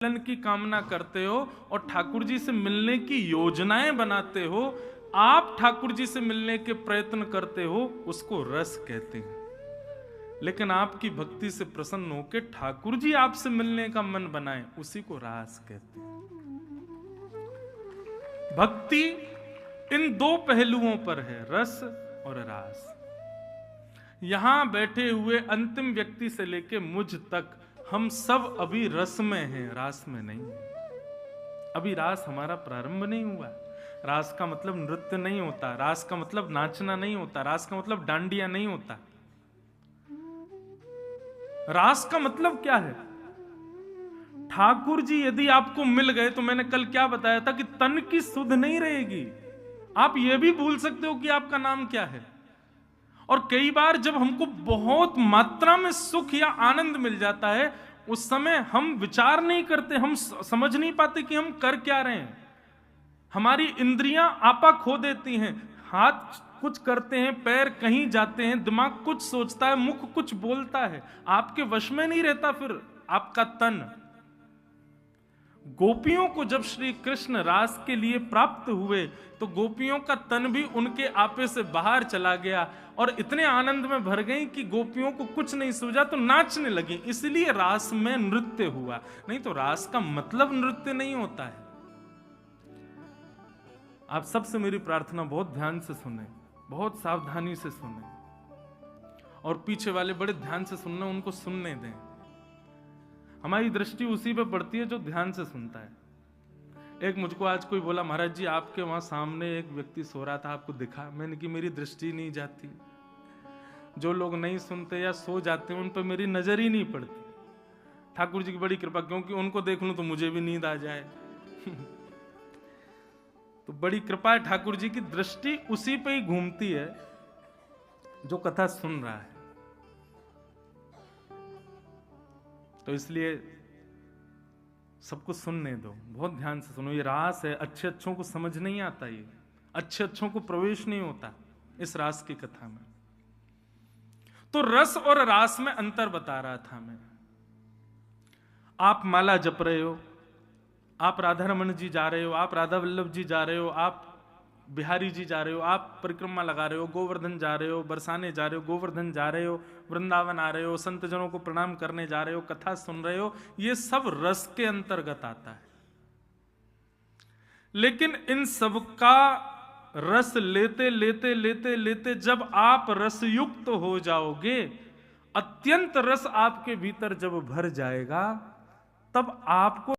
मिलन की कामना करते हो और ठाकुर जी से मिलने की योजनाएं बनाते हो, आप ठाकुर जी से मिलने के प्रयत्न करते हो, उसको रस कहते हैं। लेकिन आपकी भक्ति से प्रसन्न होकर ठाकुर जी आपसे मिलने का मन बनाए, उसी को रास कहते हैं। भक्ति इन दो पहलुओं पर है, रस और रास। यहां बैठे हुए अंतिम व्यक्ति से लेके मुझ तक हम सब अभी रस में हैं, रास में नहीं है। अभी रास हमारा प्रारंभ नहीं हुआ। रास का मतलब नृत्य नहीं होता, रास का मतलब नाचना नहीं होता, रास का मतलब डांडिया नहीं होता। रास का मतलब क्या है? ठाकुर जी यदि आपको मिल गए तो मैंने कल क्या बताया था कि तन की सुध नहीं रहेगी। आप यह भी भूल सकते हो कि आपका नाम क्या है। और कई बार जब हमको बहुत मात्रा में सुख या आनंद मिल जाता है, उस समय हम विचार नहीं करते, हम समझ नहीं पाते कि हम कर क्या रहे हैं। हमारी इंद्रियां आपा खो देती हैं, हाथ कुछ करते हैं, पैर कहीं जाते हैं, दिमाग कुछ सोचता है, मुख कुछ बोलता है, आपके वश में नहीं रहता फिर आपका तन। गोपियों को जब श्री कृष्ण रास के लिए प्राप्त हुए तो गोपियों का तन भी उनके आपे से बाहर चला गया और इतने आनंद में भर गई कि गोपियों को कुछ नहीं सूझा तो नाचने लगी। इसलिए रास में नृत्य हुआ, नहीं तो रास का मतलब नृत्य नहीं होता है। आप सबसे मेरी प्रार्थना, बहुत ध्यान से सुने, बहुत सावधानी से सुने, और पीछे वाले बड़े ध्यान से सुनना, उनको सुनने दें। हमारी दृष्टि उसी पे पड़ती है जो ध्यान से सुनता है। एक मुझको आज कोई बोला, महाराज जी आपके वहां सामने एक व्यक्ति सो रहा था, आपको दिखा? मैंने कि मेरी दृष्टि नहीं जाती। जो लोग नहीं सुनते या सो जाते हैं उन पर मेरी नजर ही नहीं पड़ती। ठाकुर जी की बड़ी कृपा, क्योंकि उनको देख लूं तो मुझे भी नींद आ जाए। तो बड़ी कृपा है ठाकुर जी की, दृष्टि उसी पे ही घूमती है जो कथा सुन रहा है। तो इसलिए सबको सुनने दो, बहुत ध्यान से सुनो। ये रास है, अच्छे अच्छों को समझ नहीं आता, ये अच्छे अच्छों को प्रवेश नहीं होता इस रास की कथा में। तो रस और रास में अंतर बता रहा था मैं। आप माला जप रहे हो, आप राधा रमन जी जा रहे हो, आप राधा वल्लभ जी जा रहे हो, आप बिहारी जी जा रहे हो, आप परिक्रमा लगा रहे हो, गोवर्धन जा रहे हो, बरसाने जा रहे हो, गोवर्धन जा रहे हो, वृंदावन आ रहे हो, संत जनों को प्रणाम करने जा रहे हो, कथा सुन रहे हो, ये सब रस के अंतर्गत आता है। लेकिन इन सब का रस लेते लेते लेते लेते जब आप रसयुक्त हो जाओगे, अत्यंत रस आपके भीतर जब भर जाएगा, तब आपको